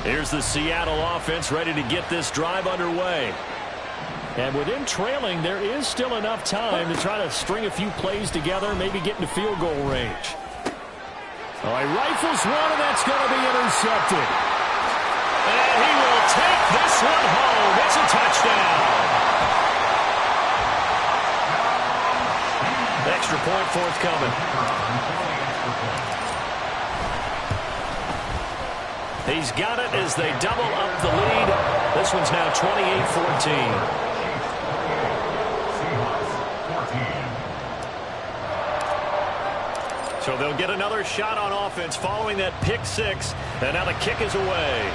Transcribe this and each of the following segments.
Here's the Seattle offense ready to get this drive underway. And with them trailing, there is still enough time to try to string a few plays together, maybe get into field goal range. Oh, he rifles one, and that's going to be intercepted. And he will take this one home. It's a touchdown. Extra point forthcoming. He's got it as they double up the lead. This one's now 28-14. So they'll get another shot on offense following that pick six. And now the kick is away.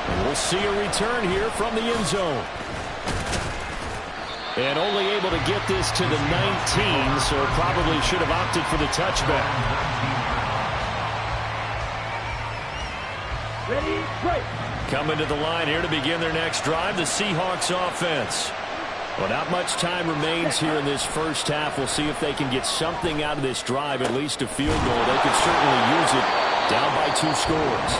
And we'll see a return here from the end zone. And only able to get this to the 19, so probably should have opted for the touchback. Ready, break. Coming to the line here to begin their next drive, the Seahawks offense. Well, not much time remains here in this first half. We'll see if they can get something out of this drive, at least a field goal. They could certainly use it down by 2 scores.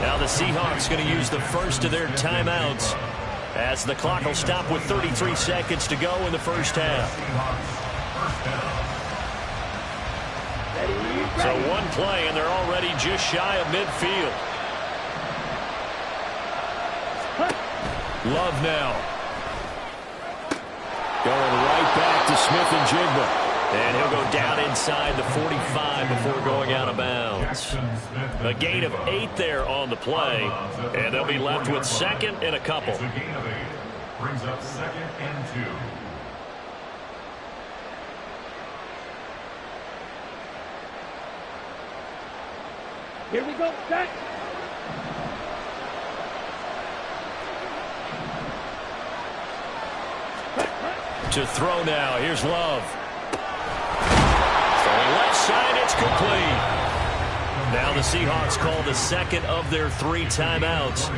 Now the Seahawks going to use the first of their timeouts as the clock will stop with 33 seconds to go in the first half. So one play, and they're already just shy of midfield. Love now. Going right back to Smith-Njigba. And he'll go down inside the 45 before going out of bounds. A gain of 8 there on the play. And they'll be left with second and a couple. Brings up 2nd and 2. Here we go, set. To throw now. Here's Love. From left side, it's complete. Now the Seahawks call the second of their 3 timeouts.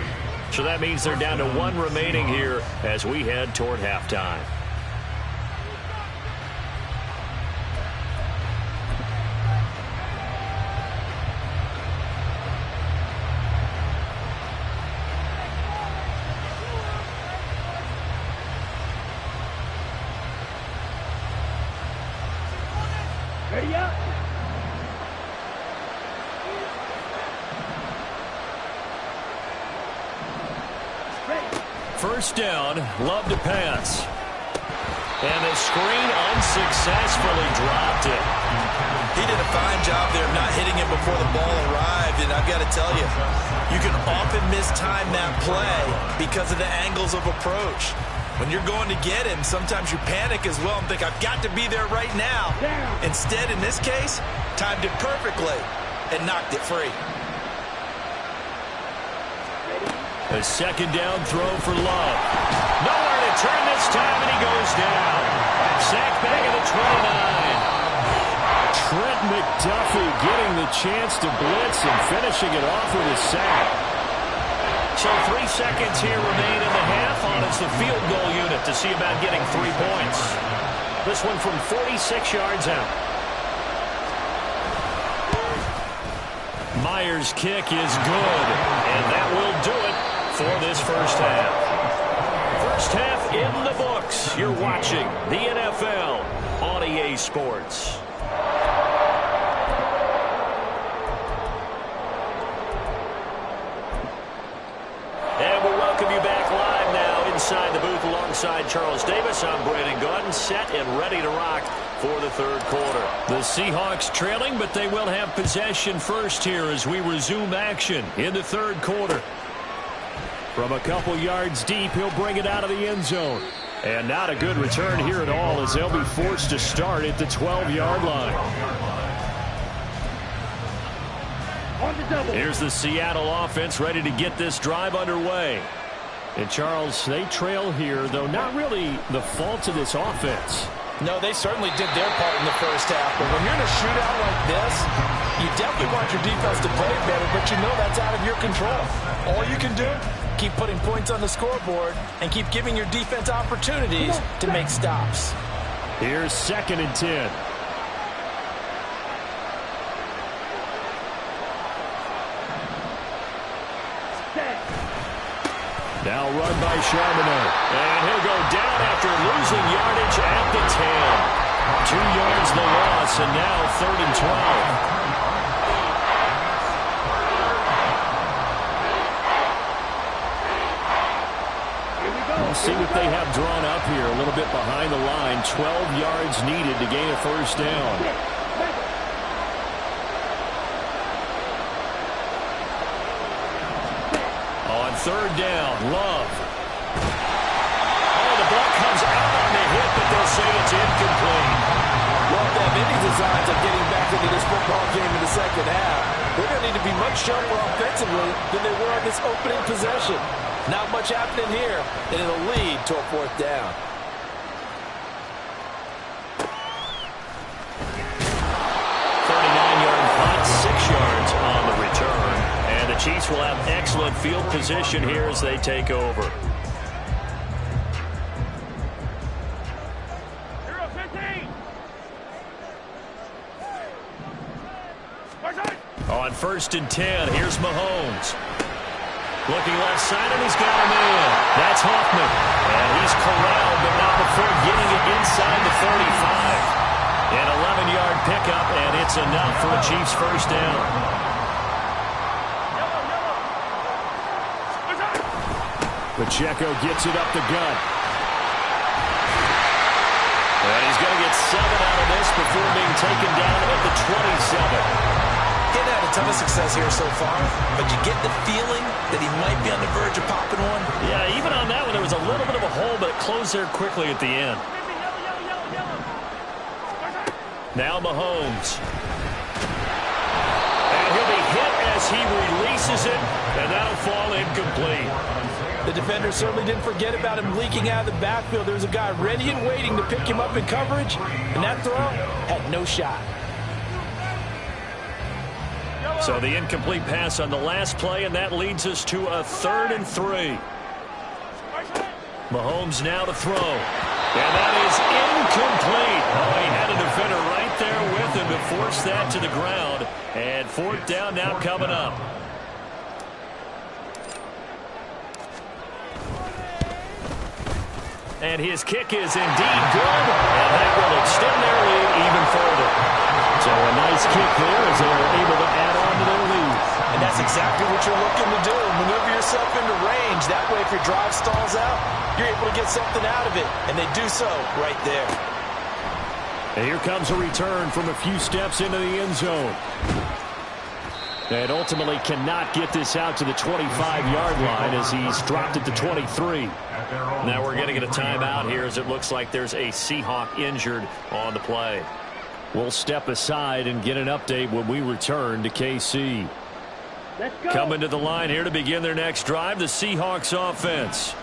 So that means they're down to 1 remaining here as we head toward halftime. Ready up. First down, Love to pass. And the screen unsuccessfully dropped it. He did a fine job there of not hitting him before the ball arrived, and I've got to tell you, you can often mistime that play because of the angles of approach. When you're going to get him, sometimes you panic as well and think, I've got to be there right now. Instead, in this case, timed it perfectly and knocked it free. A second down throw for Love. Nowhere to turn this time, and he goes down. Sacked back at the 29. Trent McDuffie getting the chance to blitz and finishing it off with a sack. So 3 seconds here remain in the half on it's the field goal unit to see about getting 3 points. This one from 46 yards out. Myers' kick is good, and that will do it for this first half. First half in the books. You're watching the NFL on EA Sports. And we'll welcome you back live now inside the booth alongside Charles Davis. I'm Brandon Gaudin, set and ready to rock for the third quarter. The Seahawks trailing, but they will have possession first here as we resume action in the third quarter. From a couple yards deep, he'll bring it out of the end zone. And not a good return here at all as they'll be forced to start at the 12-yard line. Here's the Seattle offense ready to get this drive underway. And Charles, they trail here, though not really the fault of this offense. No, they certainly did their part in the first half. But when you're in a shootout like this, you definitely want your defense to play better, but you know that's out of your control. All you can do, keep putting points on the scoreboard and keep giving your defense opportunities to make stops. Here's 2nd and 10. Now run by Charbonnet. And he'll go down after losing yardage at the 10. 2 yards the loss, and now 3rd and 12. We'll see what they have drawn up here a little bit behind the line. 12 yards needed to gain a first down. On 3rd down, Love. Oh, the ball comes out on the hit, but they'll say it's incomplete. Well, they have any designs of getting back into this football game in the second half, they're going to need to be much sharper offensively than they were on this opening possession. Not much happening here, and it'll lead to a 4th down. Punt, 6 yards on the return. And the Chiefs will have excellent field position here as they take over. On 1st and 10, here's Mahomes. Looking left side, and he's got a man. That's Hoffman. And he's corralled, but not before getting it inside the 35. An 11-yard pickup, and it's enough for a Chiefs first down. Pacheco gets it up the gut. And he's going to get 7 out of this before being taken down at the 27. He's had a ton of success here so far, but you get the feeling that he might be on the verge of popping one. Yeah, even on that one, there was a little bit of a hole, but it closed there quickly at the end. Now Mahomes. And he'll be hit as he releases it, and that'll fall incomplete. The defender certainly didn't forget about him leaking out of the backfield. There was a guy ready and waiting to pick him up in coverage, and that throw had no shot. So the incomplete pass on the last play, and that leads us to a 3rd and 3. Mahomes now to throw. And that is incomplete. Oh, he had a defender right there with him to force that to the ground. And 4th down now coming up. And his kick is indeed good. And that will extend their lead even further. So a nice kick there as they are able to add on to their lead. And that's exactly what you're looking to do. Maneuver yourself into range. That way, if your drive stalls out, you're able to get something out of it. And they do so right there. And here comes a return from a few steps into the end zone. And ultimately cannot get this out to the 25-yard line as he's dropped it to 23. Now we're going to get a timeout here as it looks like there's a Seahawk injured on the play. We'll step aside and get an update when we return to KC. Let's go. Coming to the line here to begin their next drive, the Seahawks offense.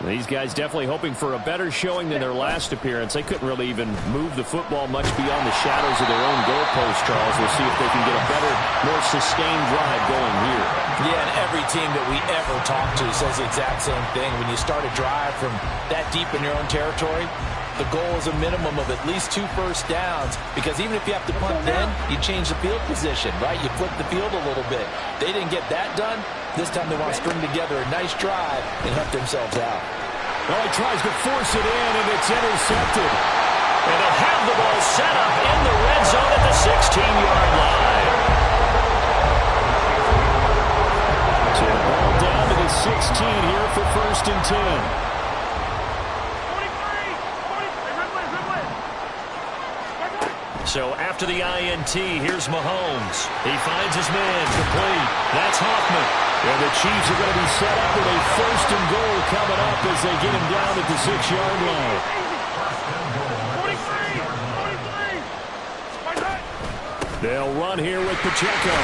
These guys definitely hoping for a better showing than their last appearance. They couldn't really even move the football much beyond the shadows of their own goalpost, Charles. We'll see if they can get a better, more sustained drive going here. Yeah, and every team that we ever talk to says the exact same thing. When you start a drive from that deep in your own territory, the goal is a minimum of at least 2 first downs, because even if you have to punt then, you change the field position, right? You flip the field a little bit. They didn't get that done. This time they want to string together a nice drive and help themselves out. Well, he tries to force it in, and it's intercepted. And they'll have the ball set up in the red zone at the 16-yard line. So the ball down to the 16 here for 1st and 10. So after the INT, here's Mahomes. He finds his man complete. That's Hoffman. And the Chiefs are going to be set up with a 1st and goal coming up as they get him down at the 6-yard line. They'll run here with Pacheco.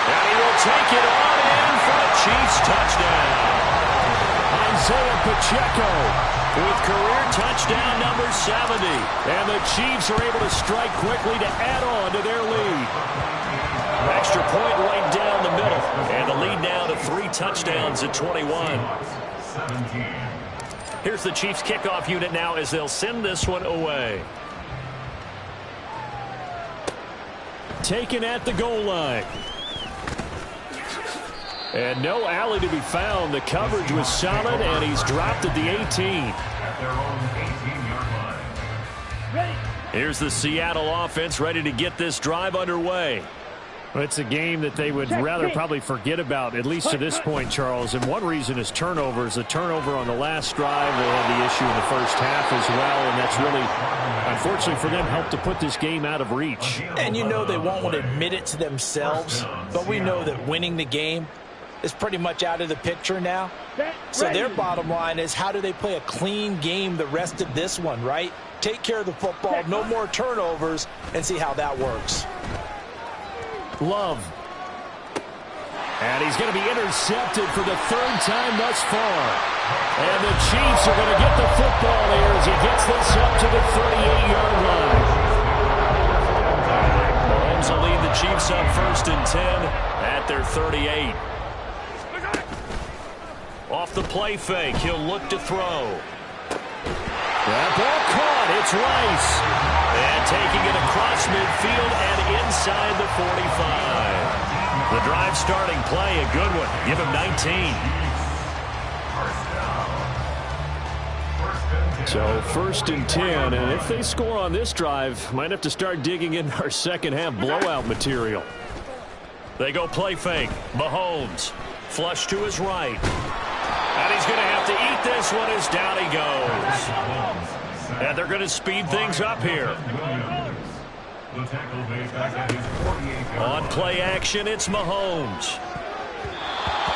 And he will take it on in for a Chiefs touchdown. Isaiah Pacheco with career touchdown number 70. And the Chiefs are able to strike quickly to add on to their lead. Extra point right down the middle. And the lead now to 3 touchdowns at 21. Here's the Chiefs kickoff unit now as they'll send this one away. Taken at the goal line. And no alley to be found. The coverage was solid, and he's dropped at the 18. At their own 18-yard line. Ready. Here's the Seattle offense ready to get this drive underway. Well, it's a game that they would rather probably forget about, at least to this point, Charles. And one reason is turnovers. The turnover on the last drive, they had the issue in the first half as well. And that's really, unfortunately for them, helped to put this game out of reach. And you know they won't want to admit it to themselves, but we know that winning the game is pretty much out of the picture now. So their bottom line is, how do they play a clean game the rest of this one, right? Take care of the football, no more turnovers, and see how that works. Love. And he's going to be intercepted for the third time thus far. And the Chiefs are going to get the football here as he gets this up to the 38-yard line. Mahomes will lead the Chiefs up 1st and 10 at their 38. Off the play fake, he'll look to throw. That ball caught. It's Rice. And taking it across midfield and inside the 45. The drive starting play, a good one. Give him 19. So 1st and 10, and if they score on this drive, might have to start digging in our second half blowout material. They go play fake. Mahomes. Flush to his right. And he's going to have to eat this one as down he goes. And they're going to speed things up here. On play action, it's Mahomes.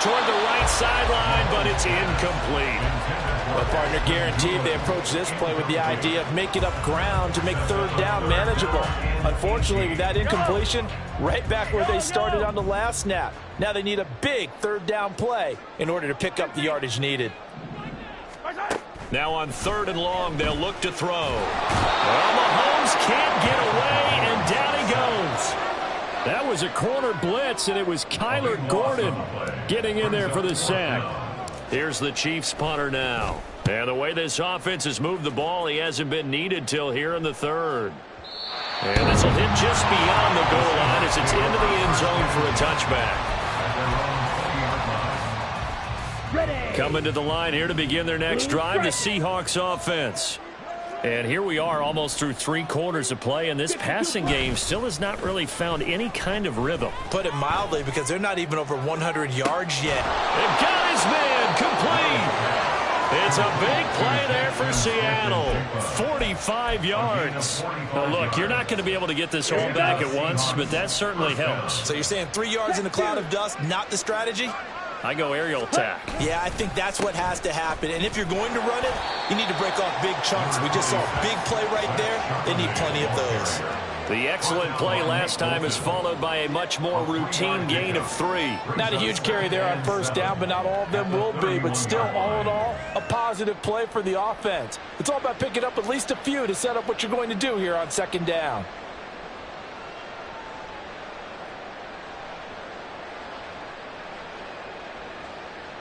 Toward the right sideline, but it's incomplete. Well, partner, guaranteed they approach this play with the idea of making up ground to make 3rd down manageable. Unfortunately, with that incompletion, right back where they started on the last snap. Now they need a big 3rd down play in order to pick up the yardage needed. Now on 3rd and long, they'll look to throw. Well, Mahomes can't get away, and down he goes. That was a corner blitz, and it was Kyler Gordon getting in there for the sack. Here's the Chiefs punter now. And the way this offense has moved the ball, he hasn't been needed till here in the 3rd. And this will hit just beyond the goal line as it's into the end zone for a touchback. Ready. Coming to the line here to begin their next drive, the Seahawks offense. And here we are almost through 3 quarters of play, and this passing game still has not really found any kind of rhythm. Put it mildly, because they're not even over 100 yards yet. They've got his man complete. It's a big play there for Seattle. 45 yards. Now, look, you're not going to be able to get this all back at once, but that certainly helps. So you're saying 3 yards in a cloud of dust, not the strategy? I go aerial attack. Yeah, I think that's what has to happen. And if you're going to run it, you need to break off big chunks. We just saw a big play right there. They need plenty of those. The excellent play last time is followed by a much more routine gain of 3. Not a huge carry there on 1st down, but not all of them will be. But still, all in all, a positive play for the offense. It's all about picking up at least a few to set up what you're going to do here on 2nd down.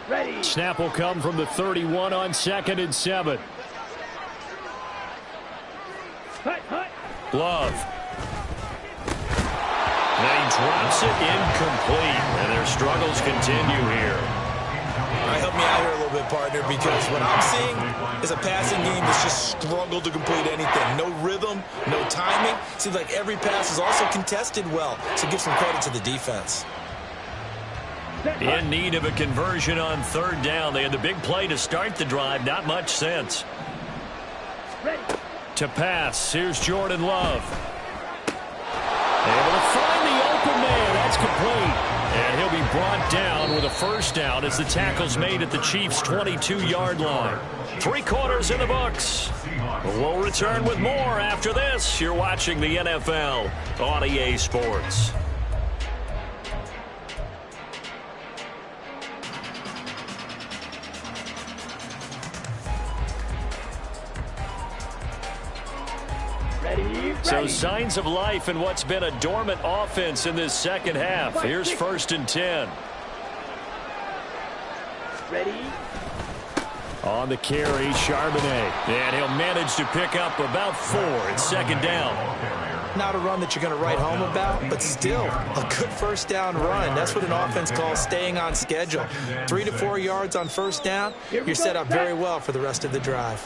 Ready. Snap will come from the 31 on 2nd and 7. Hut, hut. Love. Now he drops it incomplete, and their struggles continue here. All right, help me out here a little bit, partner, because what I'm seeing is a passing game that's just struggled to complete anything. No rhythm, no timing. Seems like every pass is also contested well, so give some credit to the defense. In need of a conversion on 3rd down. They had the big play to start the drive. Not much sense. Ready. To pass. Here's Jordan Love. Able to find the open man. That's complete. And he'll be brought down with a 1st down as the tackle's made at the Chiefs' 22-yard line. 3 quarters in the books. We'll return with more after this. You're watching the NFL on EA Sports. So signs of life in what's been a dormant offense in this second half. Here's 1st and 10. Ready. On the carry, Charbonnet. And he'll manage to pick up about 4 at 2nd down. Not a run that you're going to write home about, but still a good first down run. That's what an offense calls staying on schedule. 3 to 4 yards on first down, you're set up very well for the rest of the drive.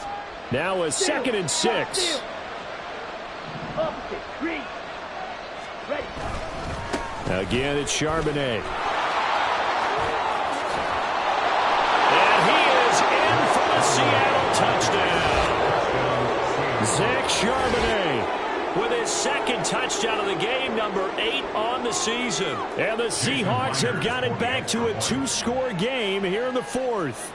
Now a 2nd and 6. Opposite, green. Ready. Again, it's Charbonnet. And he is in for the Seattle touchdown. Zach Charbonnet with his 2nd touchdown of the game, number 8 on the season. And the Seahawks have got it back to a 2-score game here in the 4th.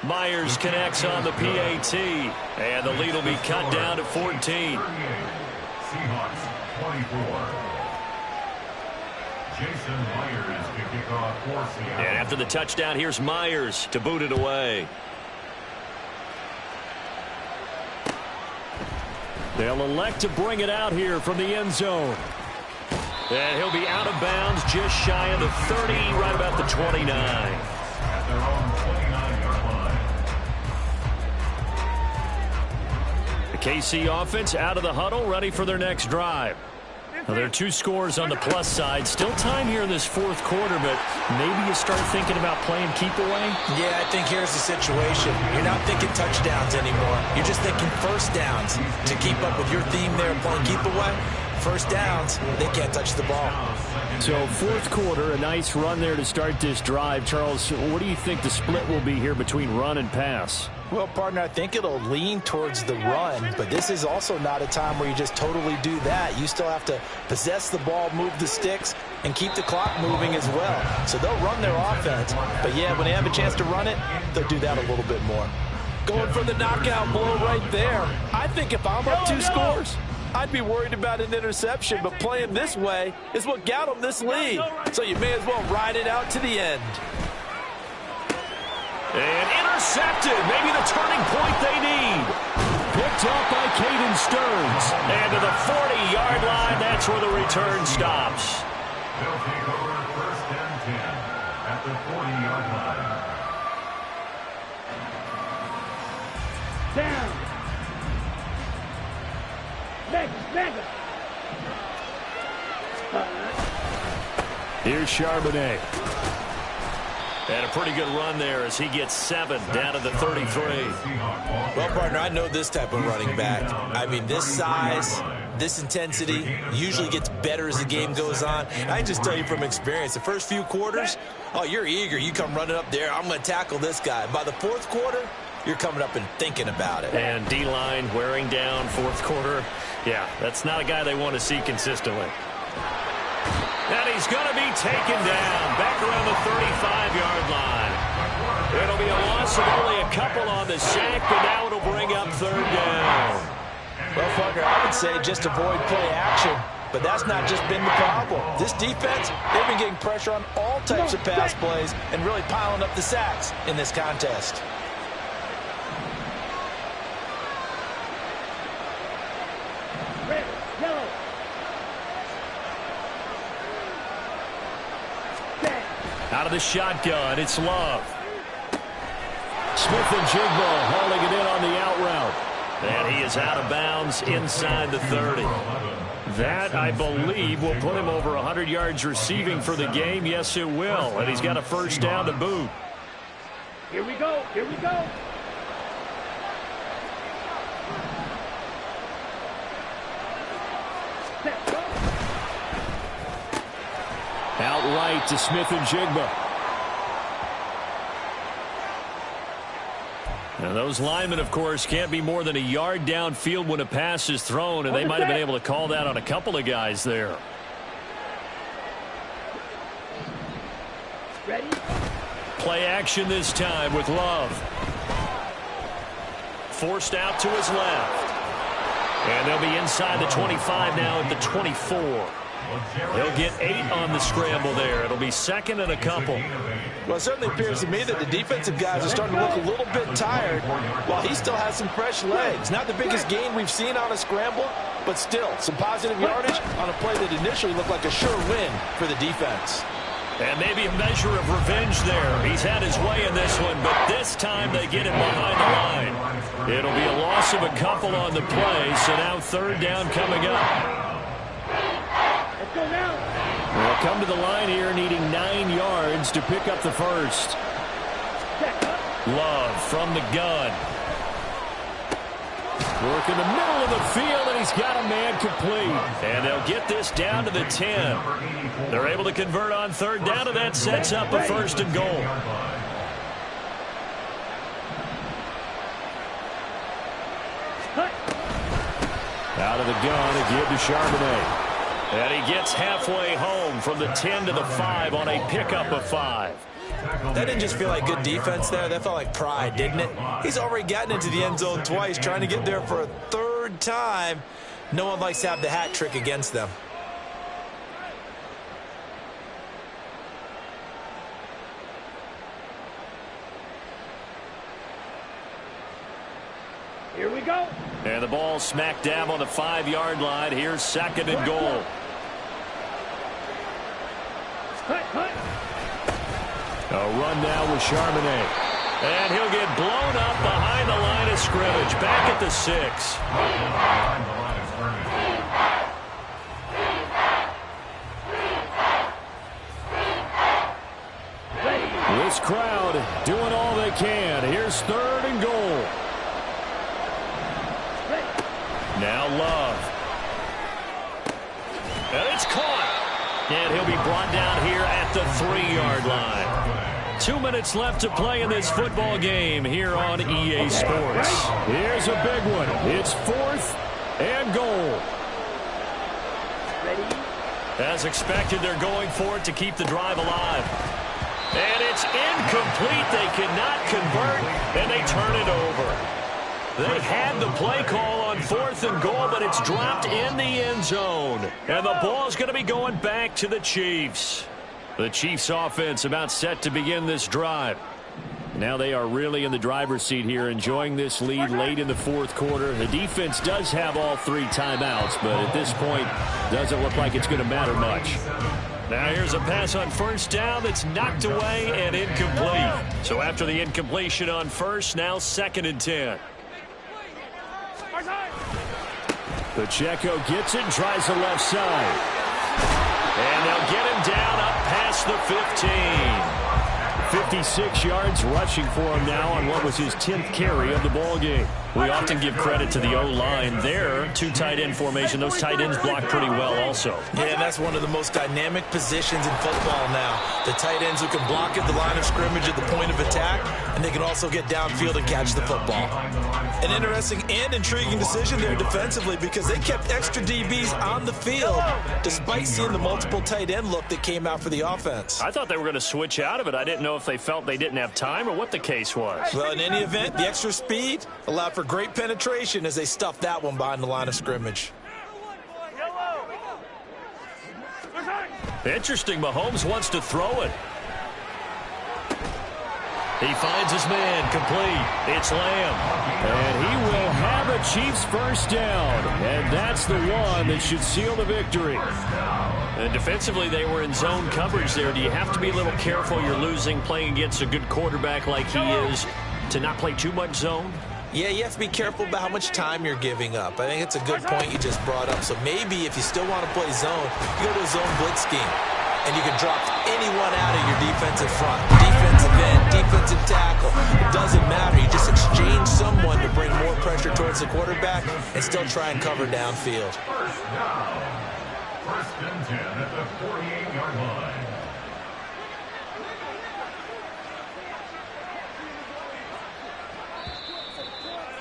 Myers connects on the PAT, and the lead will be cut down to 14. Seahawks 24. Jason Myers to kick off for Seattle. And after the touchdown, here's Myers to boot it away. They'll elect to bring it out here from the end zone. And he'll be out of bounds just shy of the 30, right about the 29. At their own 29-yard line. The KC offense out of the huddle, ready for their next drive. Now, there are 2 scores on the plus side. Still time here in this 4th quarter, but maybe you start thinking about playing keep away? Yeah, I think here's the situation. You're not thinking touchdowns anymore. You're just thinking first downs. To keep up with your theme there, playing keep away, first downs, they can't touch the ball. So 4th quarter, a nice run there to start this drive. Charles, what do you think the split will be here between run and pass? Well, partner, I think it'll lean towards the run, but this is also not a time where you just totally do that. You still have to possess the ball, move the sticks, and keep the clock moving as well. So they'll run their offense, but yeah, when they have a chance to run it, they'll do that a little bit more. Going for the knockout blow right there. I think if I'm up 2 scores, I'd be worried about an interception, but playing this way is what got them this lead. So you may as well ride it out to the end. And intercepted. Maybe the turning point they need. Picked up by Caden Stearns. And to the 40-yard line, that's where the return stops. They'll take over 1st and 10 at the 40-yard line. Down. Mega. Here's Charbonnet. And a pretty good run there as he gets 7 down to the 33. Well, partner, I know this type of running back. I mean, this size, this intensity usually gets better as the game goes on. I can just tell you from experience, the first few quarters, oh, you're eager. You come running up there, I'm going to tackle this guy. By the 4th quarter, you're coming up and thinking about it. And D-line wearing down 4th quarter. Yeah, that's not a guy they want to see consistently. And he's going to be taken down back around the 35-yard line. It'll be a loss of only a couple on the sack, but now it'll bring up 3rd down. Well, Parker, I would say just avoid play action, but that's not just been the problem. This defense, they've been getting pressure on all types of pass plays and really piling up the sacks in this contest. Red, yellow. Out of the shotgun, it's Love. Smith-Njigba hauling it in on the out route. And he is out of bounds inside the 30. That, I believe, will put him over 100 yards receiving for the game. Yes, it will. And he's got a first down to boot. Here we go. Outright to Smith-Njigba. Now, those linemen, of course, can't be more than a yard downfield when a pass is thrown, and they might have been able to call that on a couple of guys there. Ready? Play action this time with Love. Forced out to his left. And they'll be inside the 25 now at the 24. They'll get 8 on the scramble there. It'll be 2nd and a couple. Well, it certainly appears to me that the defensive guys are starting to look a little bit tired while he still has some fresh legs. Not the biggest gain we've seen on a scramble, but still some positive yardage on a play that initially looked like a sure win for the defense. And maybe a measure of revenge there. He's had his way in this one, but this time they get him behind the line. It'll be a loss of a couple on the play, so now third down coming up. Let's go now. They'll come to the line here needing 9 yards to pick up the first. Check up. Love from the gun. Work in the middle of the field, and he's got a man complete. And they'll get this down to the 10. They're able to convert on third down, and that sets up a first and goal. Out of the gun, a give to Charbonnet. And he gets halfway home from the 10 to the 5 on a pickup of 5. That didn't just feel like good defense there. That felt like pride, didn't it? He's already gotten into the end zone twice, trying to get there for a third time. No one likes to have the hat trick against them. Here we go. And the ball smack dab on the 5-yard line. Here's second and goal. Cut. A run now with Charbonnet. And he'll get blown up behind the line of scrimmage. Back at the 6. This crowd doing all they can. Here's third and goal. Now Love. And it's caught. And he'll be brought down here at the 3-yard line. 2 minutes left to play in this football game here on EA Sports. Here's a big one. It's 4th and goal. Ready? As expected, they're going for it to keep the drive alive. And it's incomplete. They cannot convert, and they turn it over. They had the play call on 4th and goal, but it's dropped in the end zone. And the ball's going to be going back to the Chiefs. The Chiefs offense about set to begin this drive. Now they are really in the driver's seat here, enjoying this lead late in the 4th quarter. The defense does have all 3 timeouts, but at this point, doesn't look like it's going to matter much. Now here's a pass on first down that's knocked away and incomplete. So after the incompletion on first, now 2nd and 10. Pacheco gets it and tries the left side. And they'll get him down up past the 15. 56 yards rushing for him now on what was his 10th carry of the ball game. We often give credit to the O-line there. 2 tight end formation. Those tight ends block pretty well also. Yeah, and that's one of the most dynamic positions in football now. The tight ends who can block at the line of scrimmage at the point of attack, and they can also get downfield and catch the football. An interesting and intriguing decision there defensively because they kept extra DBs on the field despite seeing the multiple tight end look that came out for the offense. I thought they were going to switch out of it. I didn't know if they felt they didn't have time or what the case was. Well, in any event, the extra speed allowed for great penetration as they stuffed that one behind the line of scrimmage. Interesting. Mahomes wants to throw it. He finds his man complete. It's Lamb. And he will have a Chiefs first down. And that's the one that should seal the victory. And defensively, they were in zone coverage there. Do you have to be a little careful? You're losing playing against a good quarterback like he is to not play too much zone? Yeah, you have to be careful about how much time you're giving up. I think it's a good point you just brought up. So maybe if you still want to play zone, you go to a zone blitz scheme. And you can drop anyone out of your defensive front. Defensive end, defensive tackle. It doesn't matter. You just exchange someone to bring more pressure towards the quarterback and still try and cover downfield. First and 10 at the 48-yard line.